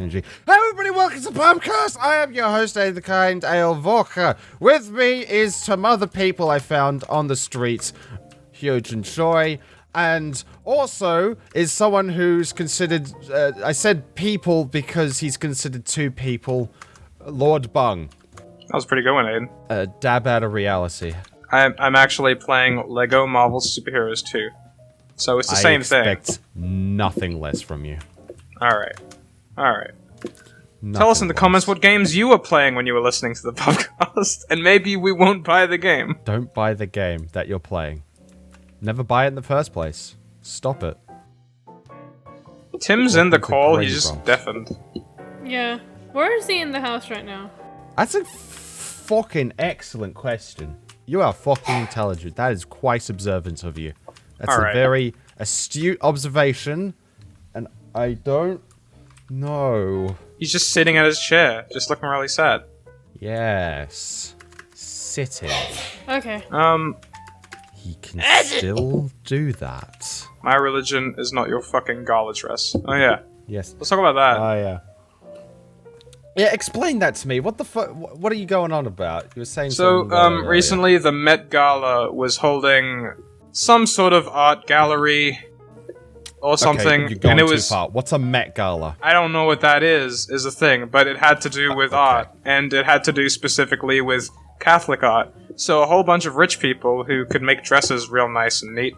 energy. Hey everybody, welcome to Pubcast! I am your host, A the Kind, Ale Vorka. With me is some other people I found on the streets, Huge and Choi, and also is someone who's considered, I said people because he's considered two people, Lord Bung. That was a pretty good one, Aiden. A dab out of reality. I'm actually playing Lego Marvel Superheroes 2. So it's the same thing. I expect nothing less from you. Alright. Tell us in the comments what games you were playing when you were listening to the podcast, and maybe we won't buy the game. Don't buy the game that you're playing. Never buy it in the first place. Stop it. Tim's in the call, he's just deafened. Yeah. Where is he in the house right now? That's a fucking excellent question. You are fucking intelligent. That is quite observant of you. That's a very astute observation, and I don't know. He's just sitting at his chair, just looking really sad. Yes. Sitting. Okay. He can still do that. My religion is not your fucking gala dress. Oh yeah. Yes. Let's talk about that. Oh yeah. Yeah, explain that to me. What the fuck? What are you going on about? You were saying so. something Recently the Met Gala was holding some sort of art gallery or something, you're going and it too was. far. What's a Met Gala? I don't know what that is a thing, but it had to do with art, and it had to do specifically with Catholic art. So a whole bunch of rich people who could make dresses real nice and neat,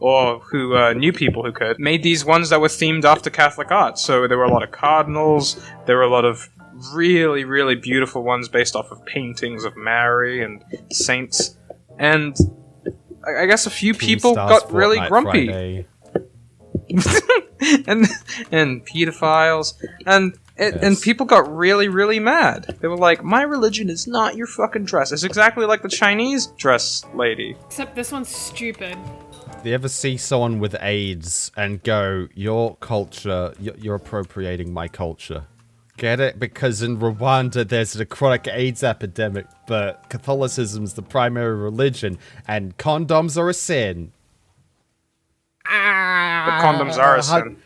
or who knew people who could, made these ones that were themed after Catholic art. So there were a lot of cardinals, there were a lot of really, really beautiful ones based off of paintings of Mary and saints, and I guess a few people got really grumpy. and pedophiles, and people got really, really mad. They were like, my religion is not your fucking dress. It's exactly like the Chinese dress lady. Except this one's stupid. Do you ever see someone with AIDS and go, your culture, you're appropriating my culture? Get it? Because in Rwanda there's a chronic AIDS epidemic, but Catholicism's the primary religion, and condoms are a sin. But condoms are a sin.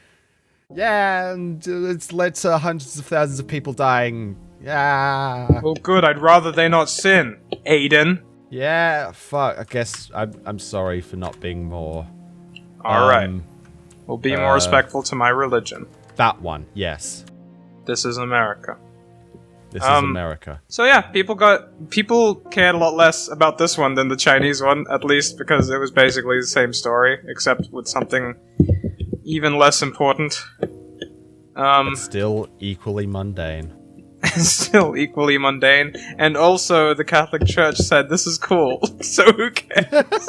Yeah, and it's led to hundreds of thousands of people dying. Yeah. Well, good. I'd rather they not sin, Aiden. Yeah, fuck. I guess I'm sorry for not being more. Alright. We'll be more respectful to my religion. That one, yes. This is America. This is America. So yeah, people cared a lot less about this one than the Chinese one, at least because it was basically the same story, except with something even less important. But still equally mundane. Still equally mundane, and also the Catholic Church said this is cool, so who cares?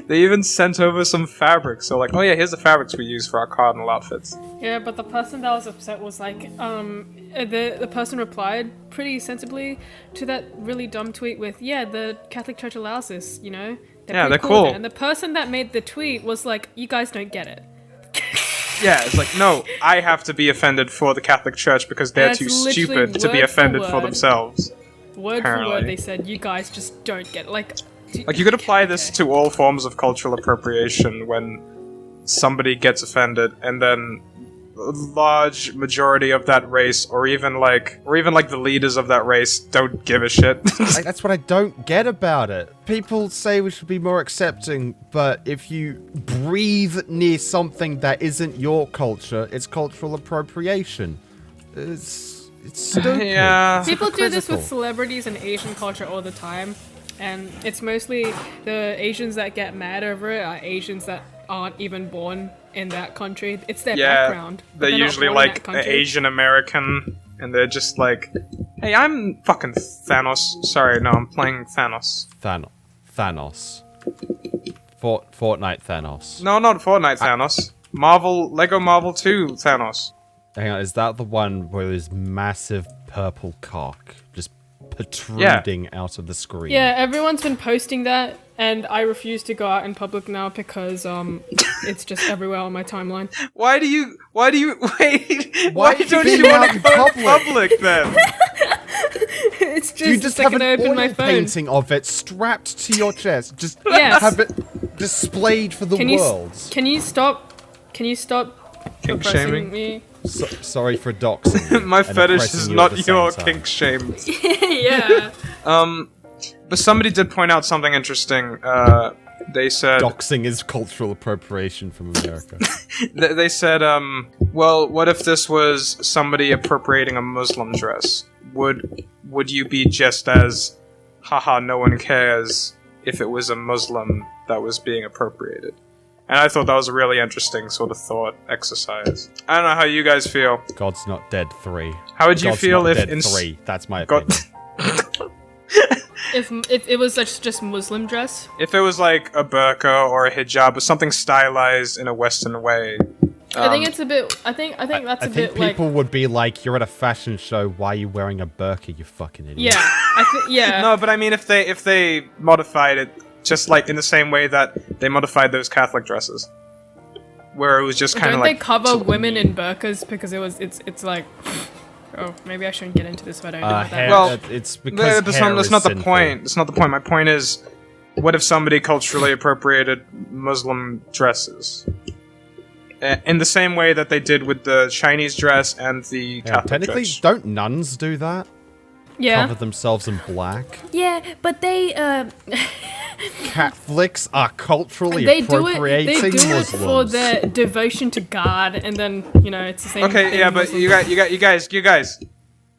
They even sent over some fabrics, so like, oh yeah, here's the fabrics we use for our cardinal outfits. Yeah, but the person that was upset was like, the person replied pretty sensibly to that really dumb tweet with, yeah, the Catholic Church allows this, you know? They're cool. And the person that made the tweet was like, you guys don't get it. Yeah, it's like, no, I have to be offended for the Catholic Church because they're too stupid to be offended for themselves. Word for word, they said, you guys just don't get it. Like, you could apply this to all forms of cultural appropriation when somebody gets offended and then a large majority of that race, or even like the leaders of that race don't give a shit. That's what I don't get about it. People say we should be more accepting, but if you breathe near something that isn't your culture, it's cultural appropriation. It's stupid. Yeah. People do this with celebrities and Asian culture all the time. And it's mostly the Asians that get mad over it are Asians that aren't even born in that country. It's their background. They're usually like Asian American, and they're just like, hey, I'm fucking Thanos. Sorry, no, I'm playing Thanos. Thanos. Fortnite Thanos. No, not Fortnite Thanos. Lego Marvel 2 Thanos. Hang on, is that the one where there's massive purple cock just protruding out of the screen? Yeah, everyone's been posting that, and I refuse to go out in public now because it's just everywhere on my timeline. Why do you wait? Why don't you want to go public then? It's just, you just have an oil painting of it strapped to your chest. Just have it displayed for the world. Can you stop Kink oppressing shaming? me. Sorry for doxing. My and fetish oppressing is you at not the same your time. kink shame. Yeah. But somebody did point out something interesting. They said Doxing is cultural appropriation from America. they said, well, what if this was somebody appropriating a Muslim dress? Would you be just as, haha, no one cares if it was a Muslim that was being appropriated? And I thought that was a really interesting sort of thought exercise. I don't know how you guys feel. God's Not Dead 3. How would you God's feel Not if Dead 3. That's my God- opinion. If it was just Muslim dress, If it was like a burqa or a hijab or something stylized in a Western way. I think it's a bit. I think that's I a think bit like. people would be like, "You're at a fashion show. Why are you wearing a burqa? You fucking idiot." Yeah, yeah. No, but I mean, if they modified it just like in the same way that they modified those Catholic dresses, where it was just kind of Don't like they cover women in burqas because it's like. Oh, maybe I shouldn't get into this if I don't know about that. hair, Well, it's because that's hair not is the sinful. point. That's not the point. My point is, what if somebody culturally appropriated Muslim dresses? In the same way that they did with the Chinese dress and the Yeah, Catholic technically, dress. don't nuns do that? Yeah. Cover themselves in black? Yeah, but they Catholics are culturally They do appropriating it. They do it Muslims. for their devotion to God, and then it's the same. Okay, thing yeah, in but Muslim. you guys,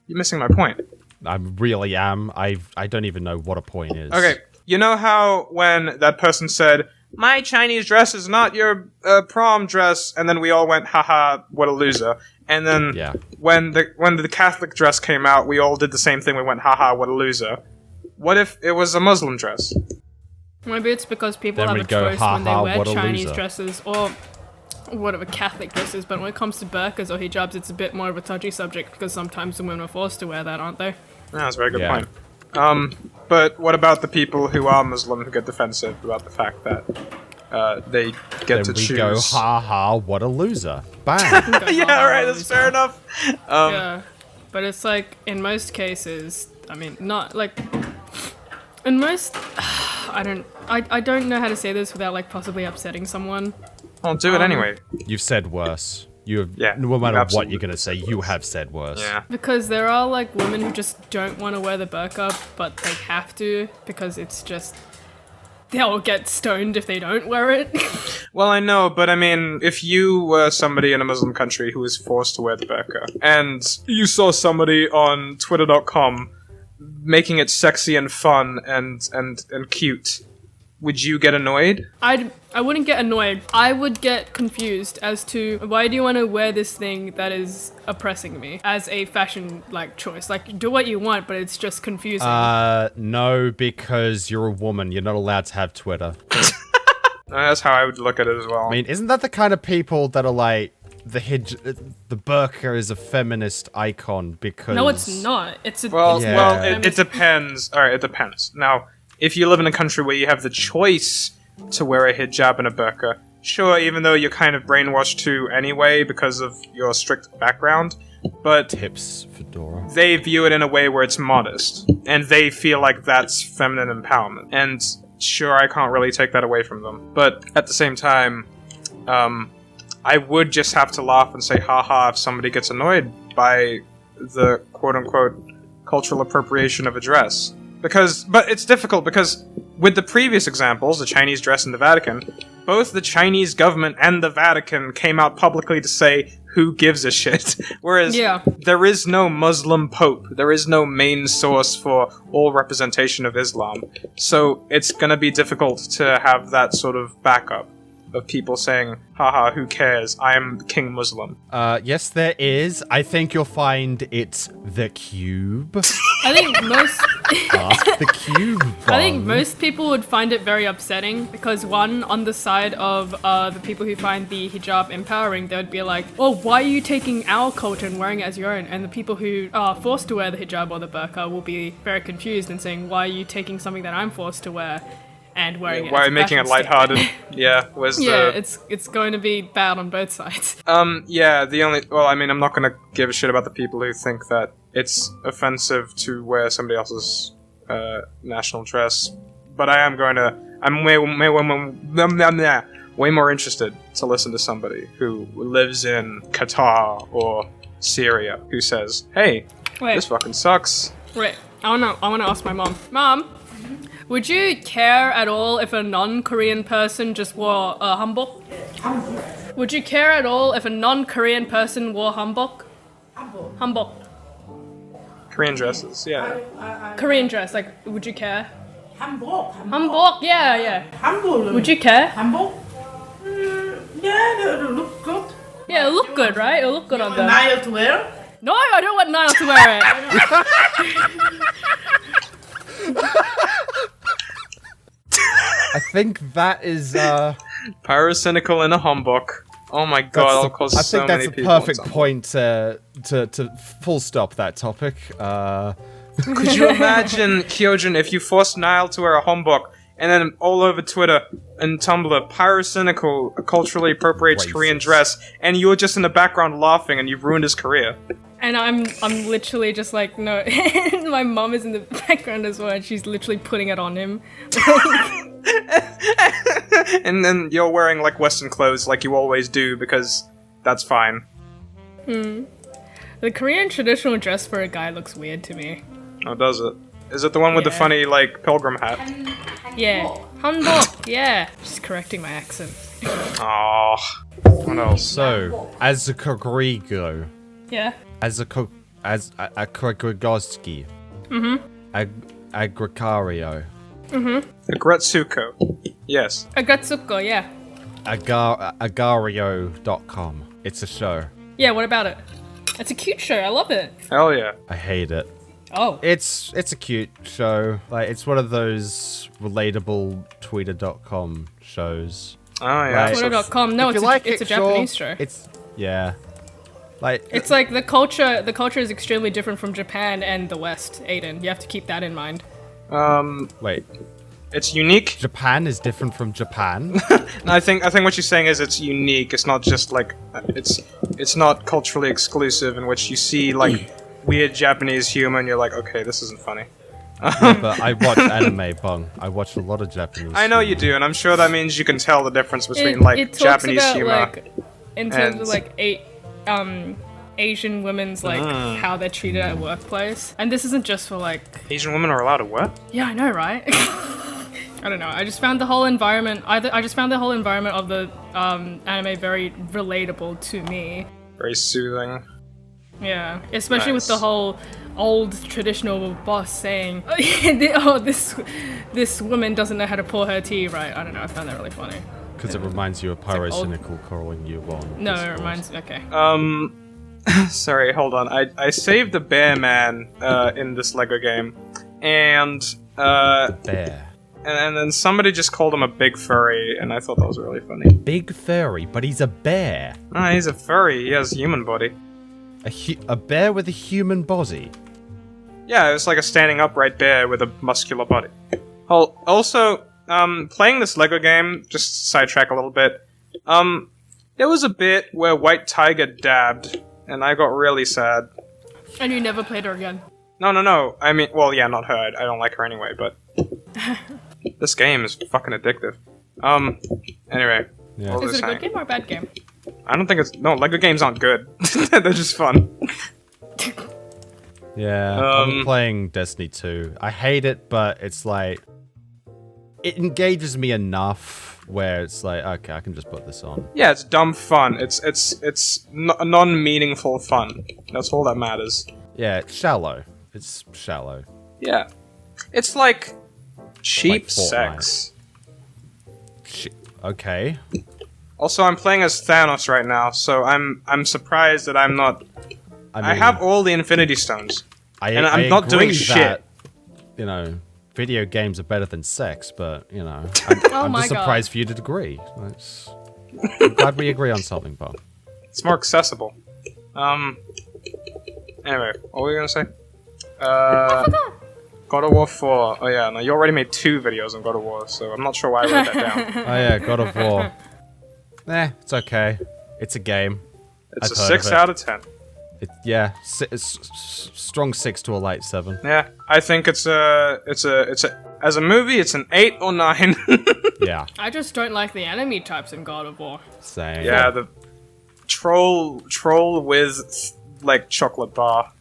you're missing my point. I really am. I don't even know what a point is. Okay, you know how when that person said, "My Chinese dress is not your prom dress," and then we all went, "Haha, what a loser." And then Yeah. when the Catholic dress came out, we all did the same thing. We went, "Haha, what a loser." What if it was a Muslim dress? Maybe it's because people Then have we a go, choice "Ha when they ha, wear what a Chinese loser." dresses or whatever Catholic dresses, but when it comes to burqas or hijabs, it's a bit more of a touchy subject because sometimes the women are forced to wear that, aren't they? That's a very good Yeah. point. But what about the people who are Muslim who get defensive about the fact that they get Then to we choose? go, ha ha, what a loser. Bang. Yeah, right. That's fair enough. Yeah, but it's like in most cases, I mean, not like in most. I don't know how to say this without like possibly upsetting someone. I'll do it anyway. You've said worse. You have, Yeah, no matter what absolutely. you're going to say, you have said worse. Yeah. Because there are like women who just don't want to wear the burqa, but they have to because it's just they'll get stoned if they don't wear it. Well, I know, but I mean, if you were somebody in a Muslim country who was forced to wear the burqa, and you saw somebody on Twitter.com making it sexy and fun and cute, would you get annoyed? I wouldn't get annoyed. I would get confused as to why do you want to wear this thing that is oppressing me as a fashion like choice. Like do what you want, but it's just confusing. No, because you're a woman. You're not allowed to have Twitter. That's how I would look at it as well. I mean, isn't that the kind of people that are like, the burqa is a feminist icon because... No, it's not. It's a Well, it's Yeah. well, not it feminist. depends. All right, it depends. Now, if you live in a country where you have the choice to wear a hijab and a burqa, sure, even though you're kind of brainwashed too anyway because of your strict background, but Tips, Fedora. they view it in a way where it's modest, and they feel like that's feminine empowerment. And sure, I can't really take that away from them, but at the same time, I would just have to laugh and say, haha, if somebody gets annoyed by the quote-unquote cultural appropriation of a dress. But it's difficult because with the previous examples, the Chinese dress and the Vatican, both the Chinese government and the Vatican came out publicly to say, who gives a shit? Whereas Yeah. there is no Muslim pope. There is no main source for all representation of Islam. So it's going to be difficult to have that sort of backup of people saying, haha, who cares? I am King Muslim. Yes, there is. I think you'll find it's the cube. I think most The cube bomb. I think most people would find it very upsetting because one, on the side of the people who find the hijab empowering, they would be like, well, why are you taking our culture and wearing it as your own? And the people who are forced to wear the hijab or the burqa will be very confused and saying, why are you taking something that I'm forced to wear and wearing it Why as are a you making it fashion statement?" lighthearted? Yeah, where's Yeah, the... it's going to be bad on both sides. Yeah, I mean, I'm not gonna give a shit about the people who think that it's offensive to wear somebody else's way more interested to listen to somebody who lives in Qatar or Syria who says, "Hey, Wait. this fucking sucks." Wait, I wanna ask my mom. Mom, would you care at all if a non-Korean person just wore a hanbok? Would you care at all if a non-Korean person wore hanbok? Hanbok. Korean dresses, yeah. Korean dress, like, would you care? 한복. Hanbok, yeah. 한복. Would you care? 한복? Yeah, it'll look good. Yeah, it'll look good, right? It'll look good on them. Niall to wear. No, I don't want Niall to wear it. I think that is. Pyrocynical in a humbug. Oh my god, I'll cause I so think many that's a people. perfect point to full stop that topic. Could you imagine, Kyojin, if you forced Niall to wear a humbug and then all over Twitter and Tumblr, pyrocynical culturally appropriates Racist. Korean dress, and you were just in the background laughing and you've ruined his career? And I'm literally just like, no. My mom is in the background as well, and she's literally putting it on him. And then you're wearing like Western clothes like you always do because that's fine. The Korean traditional dress for a guy looks weird to me. Oh, does it? Is it the one with the Yeah. funny like pilgrim hat? Yeah. Hanbok, yeah. Just correcting my accent. Oh, what else? So, as a Kogrigo, Yeah. as a Kogrigoski, Agricario, The Gretsuko. Yes. Agatsuko, yeah. Agario.com. It's a show. Yeah, what about it? It's a cute show, I love it. Hell yeah. I hate it. Oh. It's a cute show. Like, it's one of those relatable Twitter.com shows. Oh yeah. Right. Twitter.com. No, If it's you a, like it's it, a Japanese sure. show. It's yeah. Like It's like the culture is extremely different from Japan and the West, Aiden. You have to keep that in mind. wait, It's unique. Japan is different from Japan. No, I think what you're saying is it's unique. It's not just like it's not culturally exclusive in which you see like weird Japanese humor and you're like, okay, this isn't funny. Yeah, but I watch anime, Bung. I watch a lot of Japanese. I know you humor. do, and I'm sure that means you can tell the difference between It like talks Japanese about humor. like in terms and- of like Asian women's like how they're treated at workplace, and this isn't just for like. Asian women are allowed to what? Yeah, I know, right? I don't know. I just found the whole environment. I just found the whole environment of the anime very relatable to me. Very soothing. Yeah, especially with the Nice. whole old traditional boss saying, "Oh, this woman doesn't know how to pour her tea right." I don't know. I found that really funny. Because it reminds you of like old- Pyrocynical calling you on. No, it Discourse. reminds me. Okay. Sorry, hold on. I saved the bear man in this Lego game, and Bear. and then somebody just called him a big furry, and I thought that was really funny. Big furry, but he's a bear. Ah, he's a furry. He has a human body. A bear with a human body. Yeah, it's like a standing upright bear with a muscular body. Also, playing this Lego game, just to sidetrack a little bit, there was a bit where White Tiger dabbed, and I got really sad. And you never played her again. No. I mean, well, yeah, not her. I don't like her anyway, but this game is fucking addictive. Anyway. Yeah. what was Is it I a saying? good game or a bad game? I don't think it's... No, Lego games aren't good. They're just fun. Yeah, I'm playing Destiny 2. I hate it, but it's like... It engages me enough where it's like, okay, I can just put this on. Yeah, it's dumb fun. It's non-meaningful fun. That's all that matters. Yeah, it's shallow. It's shallow. Yeah. It's like cheap Like Fortnite. sex. Okay. Also, I'm playing as Thanos right now, so I'm surprised that I'm not... I mean, have all the Infinity Stones. and I'm I not doing agree shit. that, you know, video games are better than sex, but, you know, I'm my just God. surprised for you to agree. I'm glad we agree on something, Bob. It's more accessible. Anyway, what were we gonna say? God of War 4. Oh yeah, no, you already made 2 videos on God of War, so I'm not sure why I wrote that down. Oh yeah, God of War. It's okay. It's a game. It's I've a heard 6 of it. out of 10. It's strong 6 to a light 7. Yeah, I think it's a As a movie, it's an 8 or 9. Yeah, I just don't like the enemy types in God of War. same. Yeah, the troll with like chocolate bar.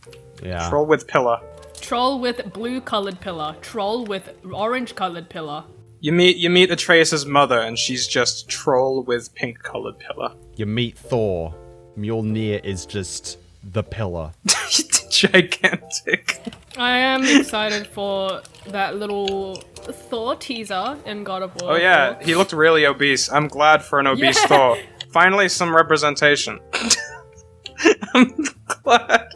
Yeah. Troll with pillar. Troll with blue-colored pillar. Troll with orange-colored pillar. You meet Atreus' mother, and she's just troll with pink-colored pillar. You meet Thor. Mjolnir is just the pillar. Gigantic. I am excited for that little Thor teaser in God of War. Oh yeah, he looked really obese. I'm glad for an obese Thor. Finally, some representation. I'm glad.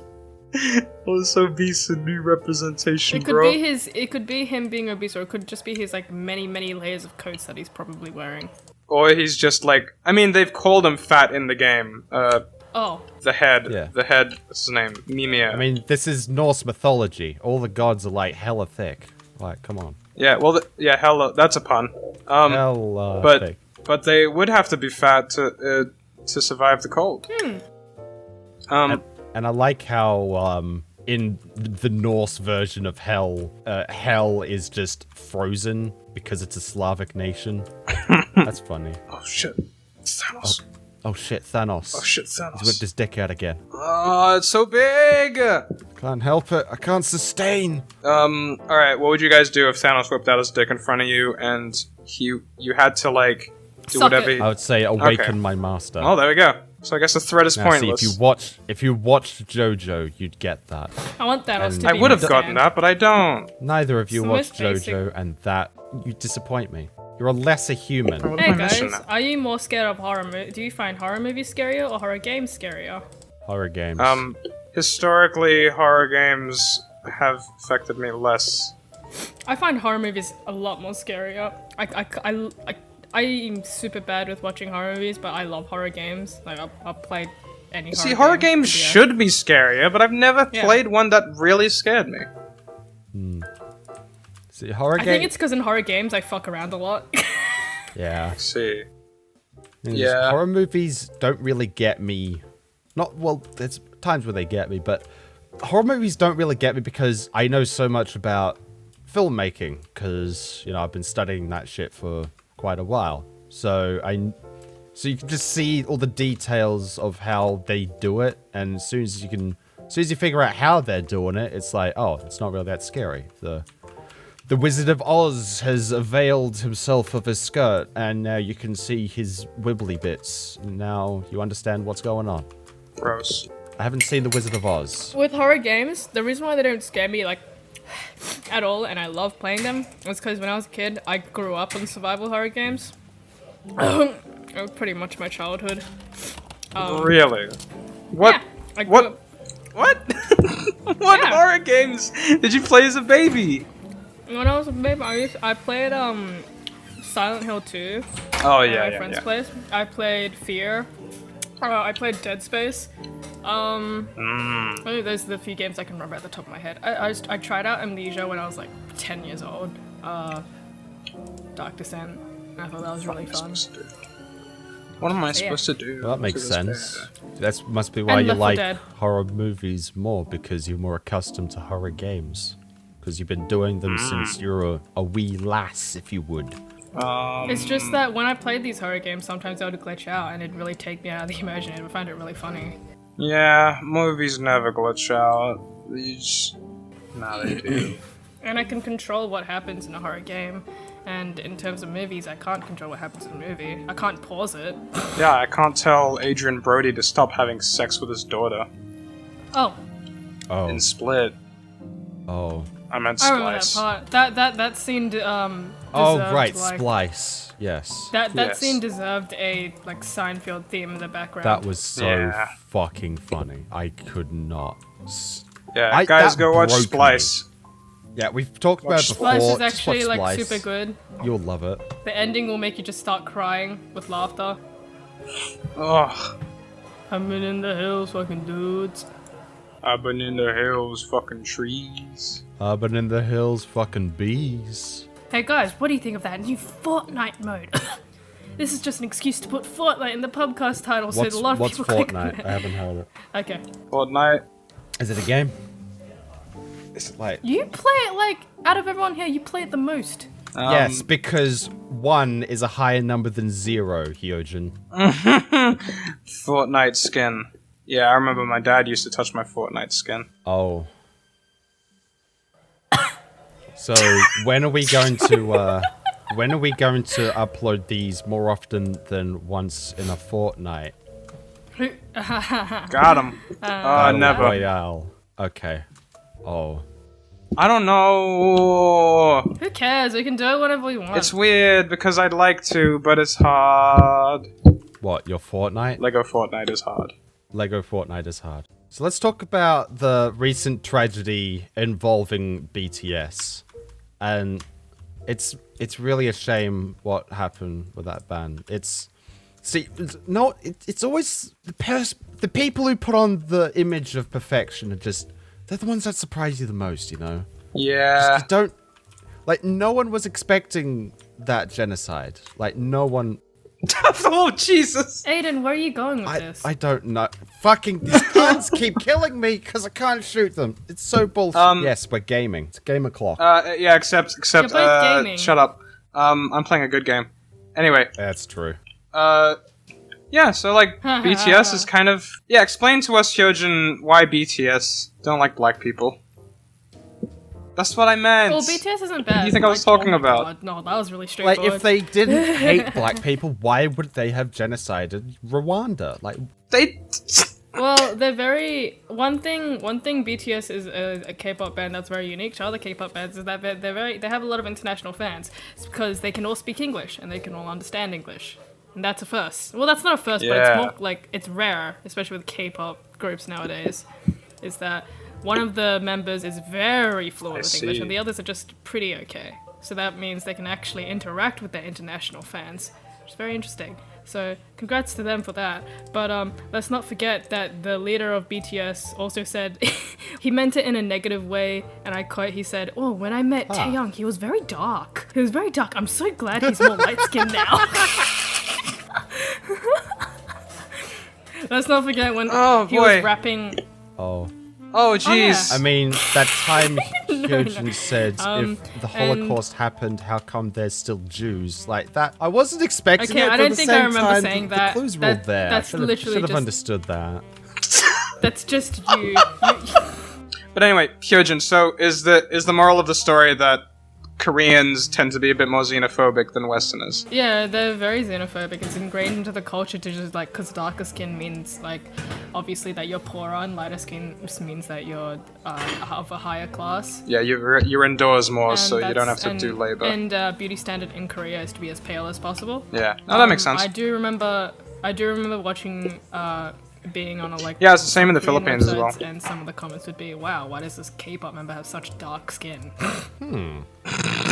I was obese and new representation, It could bro. be his. It could be him being obese, or it could just be his like many layers of coats that he's probably wearing. Or he's just like. I mean, they've called him fat in the game. Oh, The head. Yeah. The head. What's his name? Mimir. I mean, this is Norse mythology. All the gods are like hella thick. Like, come on. Yeah. Well. Hella. That's a pun. Hella but thick. but they would have to be fat to survive the cold. And I like how in the Norse version of hell, hell is just frozen because it's a Slavic nation. That's funny. Oh shit. Thanos. Oh shit, Thanos. Oh shit, He's Thanos. whipped his dick out again. Oh, it's so big! Can't help it. I can't sustain. Alright, what would you guys do if Thanos whipped out his dick in front of you and you had to, like, do Suck whatever it. I would say awaken my master. Oh, there we go. So I guess the threat is Now, see, pointless. if you watched JoJo, you'd get that. I want Thanos to be I would have my gotten stand. that, but I don't. Neither of you It's the watched most basic. JoJo, and that you disappoint me. You're a lesser human. What Hey am I missing guys, now? are you more scared of horror movies? Do you find horror movies scarier or horror games scarier? Horror games. Historically, horror games have affected me less. I find horror movies a lot more scarier. I'm super bad with watching horror movies, but I love horror games. Like I'll play any. See, horror game. games should be scarier, but I've never Yeah. played one that really scared me. See, horror I think games. it's because in horror games I fuck around a lot. Yeah. See. Means Yeah. Horror movies don't really get me. Not well. There's times where they get me, but horror movies don't really get me because I know so much about filmmaking. Because I've been studying that shit for quite a while. So you can just see all the details of how they do it, and as soon as you figure out how they're doing it, it's like, oh, it's not really that scary. The Wizard of Oz has availed himself of his skirt, and now you can see his wibbly bits. Now you understand what's going on. Gross. I haven't seen The Wizard of Oz. With horror games, the reason why they don't scare me like at all, and I love playing them, is because when I was a kid, I grew up on survival horror games. It was pretty much my childhood. Really? What? Yeah, I grew What? up- What? What Yeah. horror games did you play as a baby? When I was a baby, I played Silent Hill 2 Oh at my friend's place. I played Fear. I played Dead Space. Maybe those are the few games I can remember at the top of my head. I tried out Amnesia when I was like 10 years old. Dark Descent. I thought that was really fun. What am I supposed to do? Well, that makes to this sense. bad? That must be why And you Left 4 like Dead. horror movies more, because you're more accustomed to horror games. Because you've been doing them since you're a wee lass, if you would. It's just that when I played these horror games, sometimes I would glitch out and it'd really take me out of the immersion. I would find it really funny. Yeah, movies never glitch out. These. Nah, they do. And I can control what happens in a horror game. And in terms of movies, I can't control what happens in a movie. I can't pause it. Yeah, I can't tell Adrian Brody to stop having sex with his daughter. Oh, Oh, In Split. oh. I meant I remember that Splice. part. That scene Oh, deserved, right, like, Splice. Yes. That Yes. scene deserved a like Seinfeld theme in the background. That was so Yeah. fucking funny. I could not. Yeah, guys, that go watch broke me. Splice. Yeah, we've talked about it before. Splice is Just actually watch like Splice. super good. You'll love it. The ending will make you just start crying with laughter. Ugh. I've been in the hills, fucking dudes. I've been in the hills, fucking trees. Urban in the hills, fucking bees. Hey guys, what do you think of that new Fortnite mode? This is just an excuse to put Fortnite in the Pubcast title, so What's, a lot of what's people click on Fortnite? it. I haven't heard it. Okay. Fortnite. Is it a game? It's like You play it like, out of everyone here, you play it the most. yes, because 1 is a higher number than 0, Hyojin. Fortnite skin. Yeah, I remember my dad used to touch my Fortnite skin. Oh. So when are we going to upload these more often than once in a fortnight? Got him. Battle Never. Royale. Okay. Oh. I don't know. Who cares? We can do it whenever we want. It's weird because I'd like to, but it's hard. What, your Fortnite? Lego Fortnite is hard. Lego Fortnite is hard. So let's talk about the recent tragedy involving BTS. And it's really a shame what happened with that band. It's always the people who put on the image of perfection are just, they're the ones that surprise you the most, you know? Yeah. Just, you don't, like, no one was expecting that genocide. Like, no one. Oh, Jesus. Aiden, where are you going with this? I don't know. Fucking, these guns keep killing me because I can't shoot them. It's so bullshit. Yes, we're gaming. It's game o'clock. Yeah, except, You're both gaming. shut up. I'm playing a good game. Anyway, That's true. yeah, so, like, BTS is kind of... Yeah, explain to us, Hyojin, why BTS don't like black people. That's what I meant. Well, BTS isn't bad. What do you think I was talking my about? God, no, that was really Like, straightforward. if they didn't hate black people, why would they have genocided Rwanda? Like, They... Well, they're very... One thing BTS is a K-pop band that's very unique to other K-pop bands is that they have a lot of international fans. It's because they can all speak English and they can all understand English. And that's a first. Well, that's not a first, but Yeah. it's more like, it's rare, especially with K-pop groups nowadays, is that one of the members is very fluent with English see. and the others are just pretty okay. So that means they can actually interact with their international fans, which is very interesting. So congrats to them for that. But let's not forget that the leader of BTS also said, he meant it in a negative way, and I quote, he said, "Oh, when I met Taeyong, he was very dark. He was very dark. I'm so glad he's more light-skinned now." Let's not forget when he was rapping. Oh, jeez. I mean, that time Hyojin said, if the Holocaust happened, how come there's still Jews? Like that, I wasn't expecting Okay, it, I but don't at the think same I remember time, saying the that. clues were all there. That's I literally should have just- understood that. That's just you. But anyway, Hyojin, so is the moral of the story that Koreans tend to be a bit more xenophobic than Westerners? Yeah, they're very xenophobic. It's ingrained into the culture to just like, because darker skin means like, obviously that you're poorer, and lighter skin just means that you're of a higher class. Yeah, you're indoors more, And so you don't have that's- to do labor. And beauty standard in Korea is to be as pale as possible. Yeah, no, that makes sense. I do remember watching being on a like Yeah, it's the same in the Korean Philippines as well. websites, and some of the comments would be, "Wow, why does this K-pop member have such dark skin?"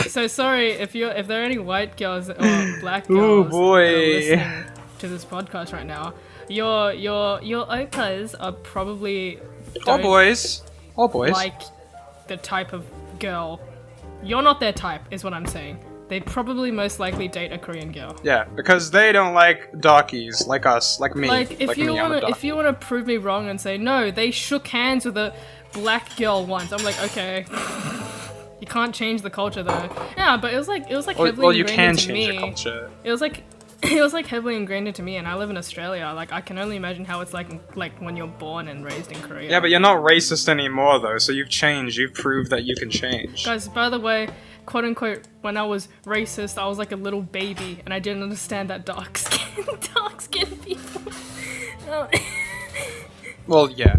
So sorry if there are any white girls or black girls that boy. are listening to this podcast right now. Your opas are probably All don't boys. All boys. like the type of girl. You're not their type, is what I'm saying. They probably most likely date a Korean girl. Yeah, because they don't like darkies, like us, like me. Like if you me, I'm a dark. wanna prove me wrong and say no, they shook hands with a black girl once. I'm like, okay. You can't change the culture though. Yeah, but it was like heavily Well, you ingrained can into change me. the culture. It was like heavily ingrained into me, and I live in Australia. Like I can only imagine how it's like when you're born and raised in Korea. Yeah, but you're not racist anymore, though, so you've changed. You've proved that you can change. Guys, by the way, quote unquote, when I was racist, I was like a little baby, and I didn't understand that dark skinned people. Well, yeah.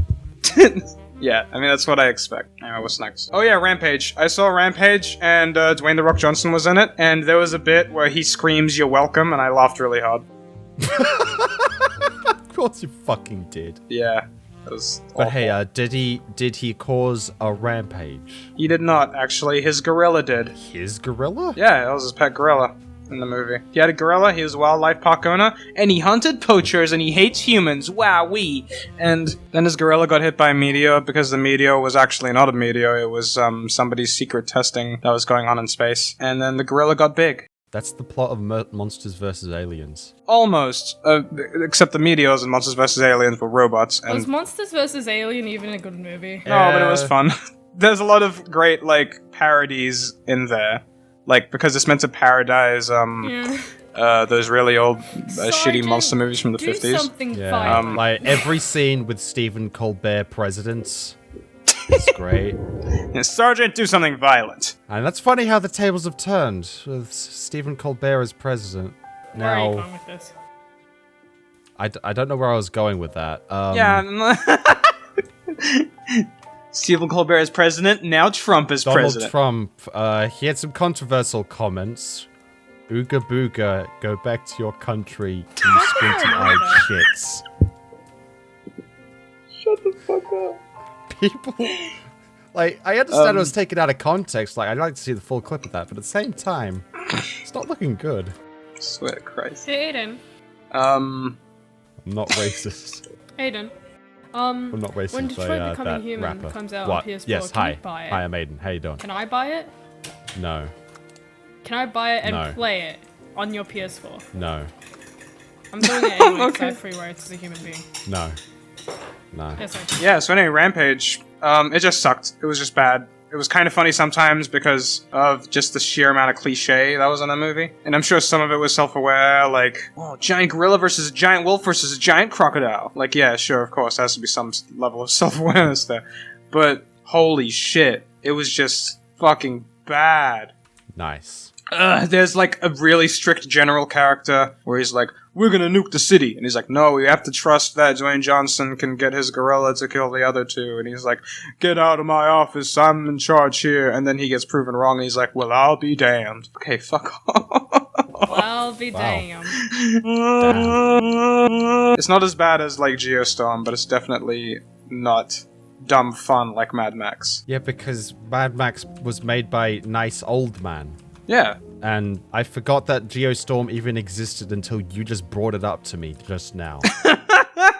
Yeah, I mean, that's what I expect. Anyway, what's next? Oh yeah, Rampage. I saw Rampage, and Dwayne "The Rock" Johnson was in it, and there was a bit where he screams, "You're welcome," and I laughed really hard. Of course you fucking did. Yeah, it was But awful. hey, did he cause a rampage? He did not, actually. His gorilla did. His gorilla? Yeah, that was his pet gorilla in the movie. He had a gorilla, he was a wildlife park owner, and he hunted poachers and he hates humans. Wowee! And then his gorilla got hit by a meteor because the meteor was actually not a meteor, it was somebody's secret testing that was going on in space. And then the gorilla got big. That's the plot of Monsters vs. Aliens. Almost. Except the meteors in Monsters vs. Aliens were robots. Was And Monsters vs. Alien even a good movie? no, but it was fun. there's a lot of great, like, parodies in there. Like, because it's meant to parodize, those really old, shitty Sergeant, monster movies from the do 50s. something Yeah, violent. like every scene with Stephen Colbert presidents is great. Yeah, Sergeant, do something violent. And that's funny how the tables have turned with Stephen Colbert as president. Where are you Now, going with this? I don't know where I was going with that. Yeah. Stephen Colbert is president, now Trump is Donald president. Trump, he had some controversial comments. Ooga booga, go back to your country, you squinty-eyed shits. Shut the fuck up. People, like, I understand it was taken out of context, like, I'd like to see the full clip of that, but at the same time, it's not looking good. Swear to Christ. Hey, Aiden. I'm not racist. Aiden. I'm not racist. When Detroit Becoming that Human rapper. comes out What? on PS4, Yes, can hi. you buy it? Hi, I'm Aiden. How you doing? Can I buy it? No. Can I buy it and No. play it on your PS4? No. I'm doing it anyway because Okay. I have free rights as a human being. No. No. Yes, I do. Yeah, so anyway, Rampage, it just sucked. It was just bad. It was kind of funny sometimes because of just the sheer amount of cliche that was in that movie. And I'm sure some of it was self-aware, like, oh, giant gorilla versus a giant wolf versus a giant crocodile. Like, yeah, sure, of course, there has to be some level of self-awareness there. But, holy shit, it was just fucking bad. Nice. There's like a really strict general character where he's like, we're gonna nuke the city. And he's like, no, we have to trust that Dwayne Johnson can get his gorilla to kill the other two. And he's like, get out of my office, I'm in charge here. And then he gets proven wrong and he's like, well, I'll be damned. Okay, fuck off. I'll be Wow. damned. It's not as bad as like Geostorm, but it's definitely not dumb fun like Mad Max. Yeah, because Mad Max was made by nice old man. Yeah. And I forgot that Geostorm even existed until you just brought it up to me just now.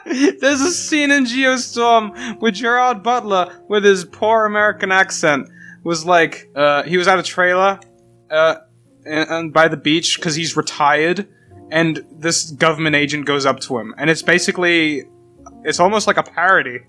There's a scene in Geostorm with Gerard Butler with his poor American accent was like, he was at a trailer, and by the beach because he's retired, and this government agent goes up to him, and it's basically, it's almost like a parody,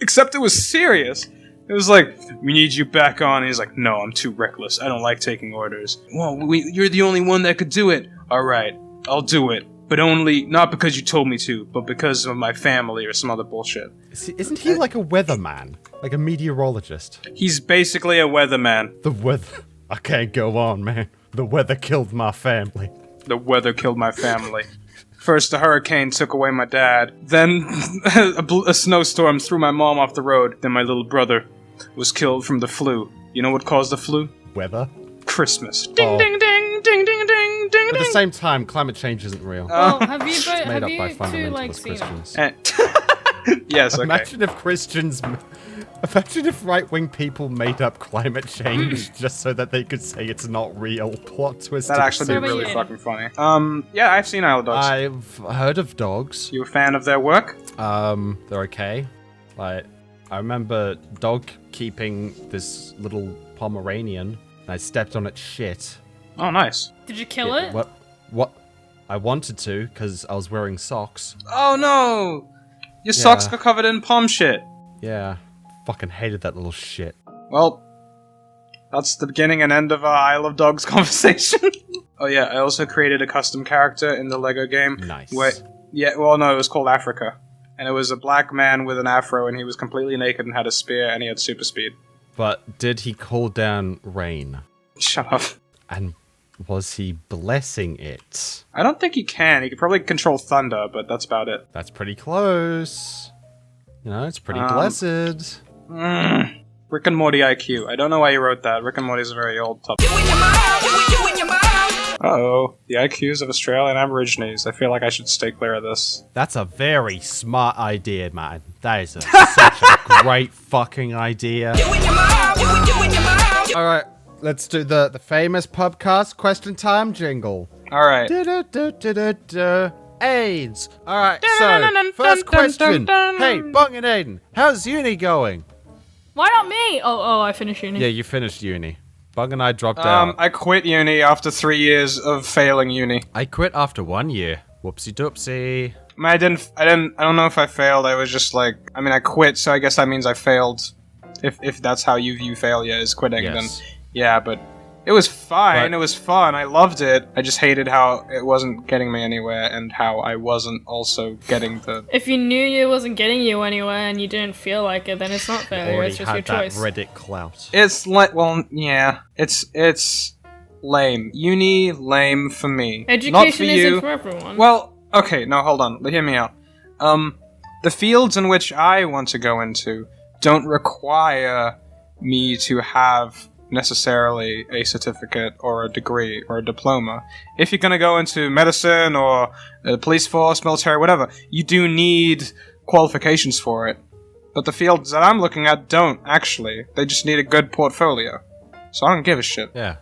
except it was serious. It was like, we need you back on. And he's like, no, I'm too reckless. I don't like taking orders. Well, you're the only one that could do it. All right, I'll do it. But only, not because you told me to, but because of my family or some other bullshit. Isn't he like a weatherman? Like a meteorologist? He's basically a weatherman. The weather... I can't go on, man. The weather killed my family. The weather killed my family. First, a hurricane took away my dad. Then, a snowstorm threw my mom off the road. Then my little brother was killed from the flu. You know what caused the flu? Weather? Christmas. Ding, Oh. ding, ding, ding, ding, ding, ding, At the ding. same time, climate change isn't real. Well, have you Made up by two like fundamentalist seen it? Christians. Yes, okay. Imagine if Christians... Imagine if right-wing people made up climate change just so that they could say it's not real. Plot twist. That'd actually be What about really you? fucking funny. Yeah, I've seen Isle of Dogs. I've heard of dogs. You a fan of their work? They're okay. Like, I remember dog keeping this little Pomeranian, and I stepped on its shit. Oh, nice. Did you kill it? What? I wanted to, because I was wearing socks. Oh no! Your socks Yeah. got covered in palm shit. Yeah. Fucking hated that little shit. Well, that's the beginning and end of our Isle of Dogs conversation. Oh yeah, I also created a custom character in the Lego game. Nice. No, it was called Africa. And it was a black man with an afro, and he was completely naked and had a spear, and he had super speed. But did he call down rain? Shut up. And was he blessing it? I don't think he can. He could probably control thunder, but that's about it. That's pretty close. You know, it's pretty Um, blessed. Rick and Morty IQ. I don't know why you wrote that. Rick and Morty is a very old topic. Uh-oh. The IQs of Australian Aborigines. I feel like I should stay clear of this. That's a very smart idea, man. That is such a great fucking idea. Alright, let's do the famous Pubcast question time jingle. Alright. AIDS. Alright, so, first question. Hey, Bung and Aiden, how's uni going? Why not me? Oh, I finished uni. Yeah, you finished uni. Bung and I dropped out. I quit uni after 3 years of failing uni. I quit after 1 year. Whoopsie doopsie. I don't know if I failed. I was just like, I quit, so I guess that means I failed If that's how you view failure is quitting, Yes. then yeah, but it was fine. But- It was fun. I loved it. I just hated how it wasn't getting me anywhere, and how I wasn't also getting the. If you knew it wasn't getting you anywhere and you didn't feel like it, then it's not failure. Already It's just your had that choice. Reddit clout. It's like, well, yeah, it's lame. Uni lame for me. Not for Education you. isn't for everyone. Well, okay, no, hold on. Hear me out. The fields in which I want to go into don't require me to have necessarily a certificate or a degree or a diploma. If you're going to go into medicine or the police force, military, whatever, you do need qualifications for it. But the fields that I'm looking at don't, actually. They just need a good portfolio. So I don't give a shit. Yeah,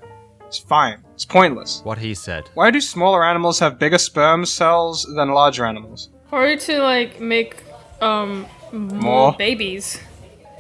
It's fine. It's pointless. what he said. Why do smaller animals have bigger sperm cells than larger animals? Or to like make more More? babies,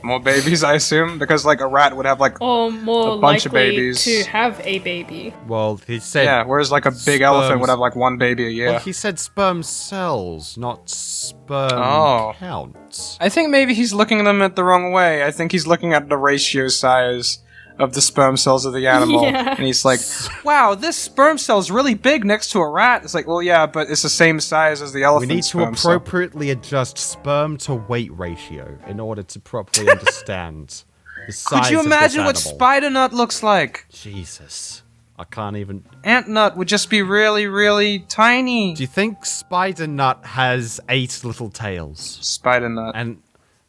More babies, I assume? Because, like, a rat would have, like, or more A bunch of likely babies. to have a baby. Well, he said. yeah, whereas, like, a big elephant would Sperms. have, like, one baby a year. Well, he said sperm cells, not sperm Oh. counts. I think maybe he's looking at them at the wrong way. I think he's looking at the ratio size of the sperm cells of the animal. Yeah. And he's like, wow, this sperm cell's really big next to a rat. It's like, well, yeah, but it's the same size as the We elephant need to sperm cell. appropriately adjust sperm to weight ratio in order to properly understand the size Could you of imagine this what animal. spider nut looks like? Jesus. I can't even... Ant nut would just be really, really tiny. Do you think spider nut has 8 little tails? Spider nut. And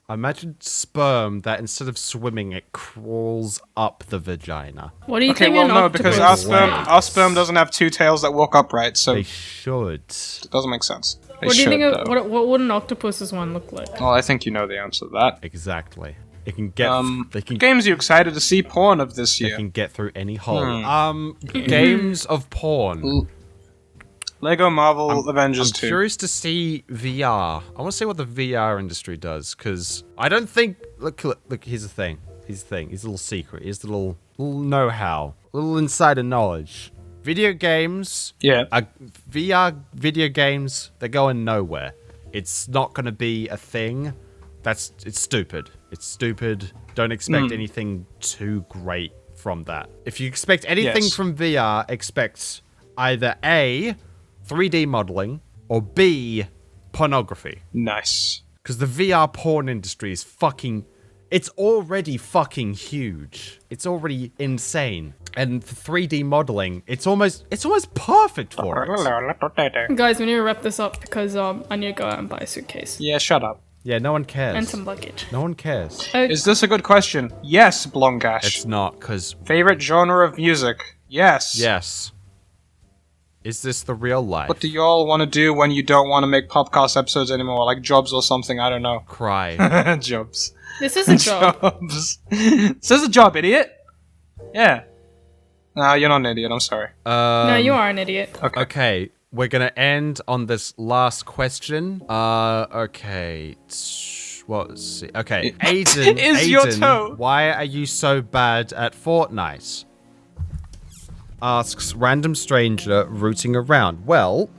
imagine sperm that instead of swimming, it crawls up the vagina. What do you Okay, think? well, an no, because octopus our sperm doesn't have 2 tails that walk upright, so They it should. doesn't make sense. They What do you think? should, Of, though. what would an octopus's one look like? Well, I think you know the answer to that. Exactly. It can get... they can Games you excited to see porn of this They year? can get through any hole. Games of porn. Lego Marvel Avengers I'm 2. curious to see VR. I want to see what the VR industry does, because I don't think... Look, here's the thing. Here's the thing. Here's a little secret. Here's the little know-how. Little insider knowledge. Video games... Yeah. VR video games, they're going nowhere. It's not going to be a thing. It's stupid. It's stupid. Don't expect anything too great from that. If you expect anything Yes. from VR, expect either A, 3D modeling, or B, pornography. Nice. Because the VR porn industry is fucking... It's already fucking huge. It's already insane. And for 3D modeling, it's almost perfect for it. Guys, we need to wrap this up because I need to go out and buy a suitcase Yeah, shut up. Yeah, no one cares. and some luggage. No one cares. Is this a good question? Yes, Blongash. It's not, because... Favorite genre of music? Yes. Yes. Is this the real life? What do y'all want to do when you don't want to make Pubcast episodes anymore? Like jobs or something? I don't know. Cry. Jobs. This is a job. Jobs. This is a job, idiot. Yeah. No, you're not an idiot. I'm sorry. No, you are an idiot. Okay, we're gonna end on this last question. Okay. Let's see. Okay, Aiden. Is your toe. Why are you so bad at Fortnite? Asks random stranger rooting around. Well,